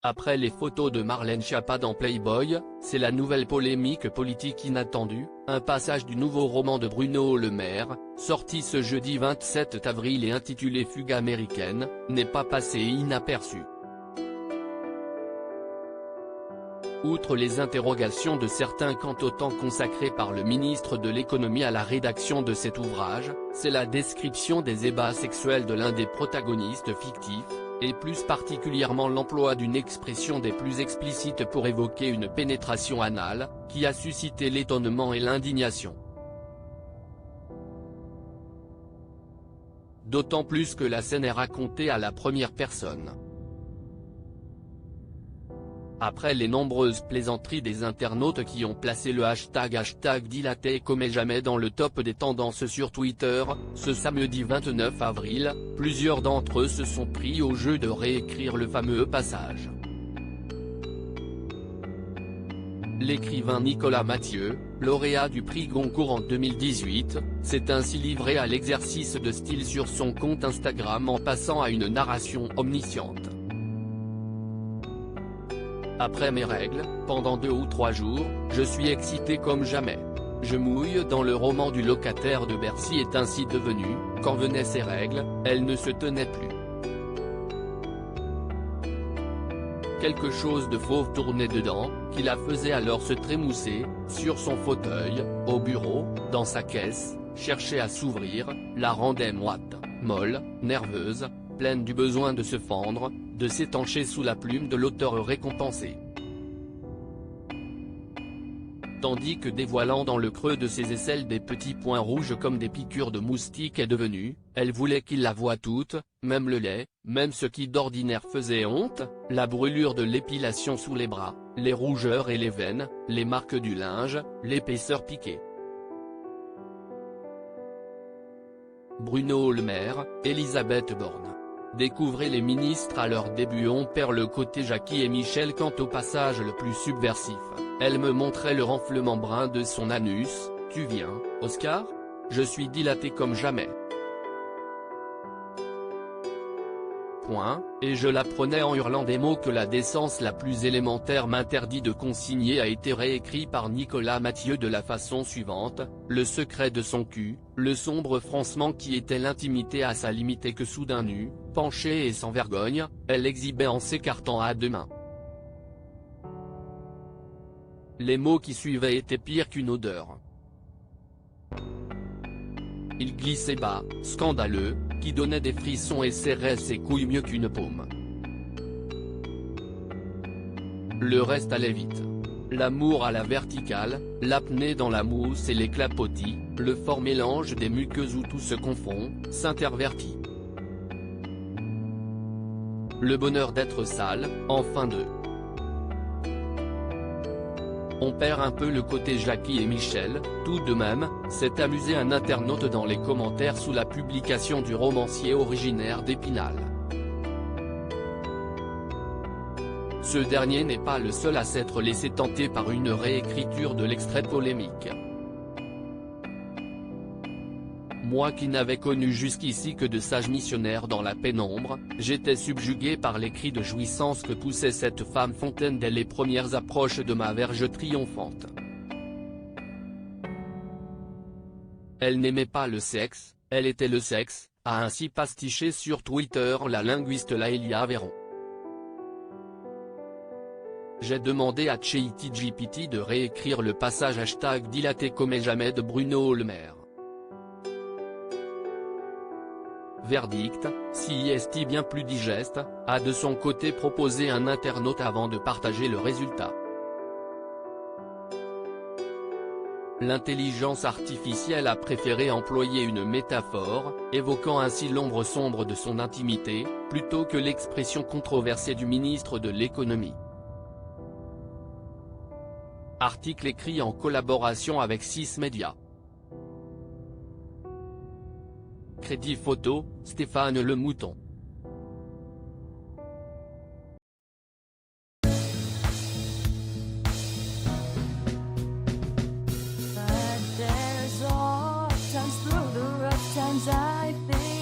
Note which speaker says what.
Speaker 1: Après les photos de Marlène Schiappa dans Playboy, c'est la nouvelle polémique politique inattendue, un passage du nouveau roman de Bruno Le Maire, sorti ce jeudi 27 avril et intitulé Fugue américaine, n'est pas passé inaperçu. Outre les interrogations de certains quant au temps consacré par le ministre de l'économie à la rédaction de cet ouvrage, c'est la description des ébats sexuels de l'un des protagonistes fictifs, et plus particulièrement l'emploi d'une expression des plus explicites pour évoquer une pénétration anale, qui a suscité l'étonnement et l'indignation. D'autant plus que la scène est racontée à la première personne. Après les nombreuses plaisanteries des internautes qui ont placé le hashtag dilaté comme jamais dans le top des tendances sur Twitter, ce samedi 29 avril, plusieurs d'entre eux se sont pris au jeu de réécrire le fameux passage. L'écrivain Nicolas Mathieu, lauréat du prix Goncourt en 2018, s'est ainsi livré à l'exercice de style sur son compte Instagram en passant à une narration omnisciente. Après mes règles, pendant 2 ou 3 jours, je suis excité comme jamais. Je mouille dans le roman du locataire de Bercy est ainsi devenu, quand venaient ses règles, elle ne se tenait plus. Quelque chose de fauve tournait dedans, qui la faisait alors se trémousser, sur son fauteuil, au bureau, dans sa caisse, cherchait à s'ouvrir, la rendait moite, molle, nerveuse, pleine du besoin de se fendre, de s'étancher sous la plume de l'auteur récompensé. Tandis que dévoilant dans le creux de ses aisselles des petits points rouges comme des piqûres de moustiques est devenue, elle voulait qu'il la voie toute, même le lait, même ce qui d'ordinaire faisait honte, la brûlure de l'épilation sous les bras, les rougeurs et les veines, les marques du linge, l'épaisseur piquée. Bruno Le Maire, Elisabeth Borne. Découvrez les ministres à leur début. On perd le côté Jackie et Michel quant au passage le plus subversif. Elle me montrait le renflement brun de son anus, tu viens, Oscar ? Je suis dilaté comme jamais. Et je la prenais en hurlant des mots que la décence la plus élémentaire m'interdit de consigner a été réécrit par Nicolas Mathieu de la façon suivante, le secret de son cul, le sombre froncement qui était l'intimité à sa limite et que soudain nue, penchée et sans vergogne, elle exhibait en s'écartant à 2 mains. Les mots qui suivaient étaient pires qu'une odeur. Il glissait bas, scandaleux, qui donnait des frissons et serrait ses couilles mieux qu'une paume. Le reste allait vite. L'amour à la verticale, l'apnée dans la mousse et les clapotis, le fort mélange des muqueuses où tout se confond, s'intervertit. Le bonheur d'être sale, enfin d'eux. On perd un peu le côté Jackie et Michel, tout de même, s'est amusé un internaute dans les commentaires sous la publication du romancier originaire d'Épinal. Ce dernier n'est pas le seul à s'être laissé tenter par une réécriture de l'extrait polémique. Moi qui n'avais connu jusqu'ici que de sages missionnaires dans la pénombre, j'étais subjugué par les cris de jouissance que poussait cette femme fontaine dès les premières approches de ma verge triomphante. Elle n'aimait pas le sexe, elle était le sexe, a ainsi pastiché sur Twitter la linguiste Laëlia Véron. J'ai demandé à ChatGPT de réécrire le passage dilaté comme jamais de Bruno Le Maire. Verdict, si est bien plus digeste, a de son côté proposé un internaute avant de partager le résultat. L'intelligence artificielle a préféré employer une métaphore, évoquant ainsi l'ombre sombre de son intimité, plutôt que l'expression controversée du ministre de l'économie. Article écrit en collaboration avec 6 médias. Crédit photo, Stéphane Le Mouton.
Speaker 2: But there's all times through the rough times I think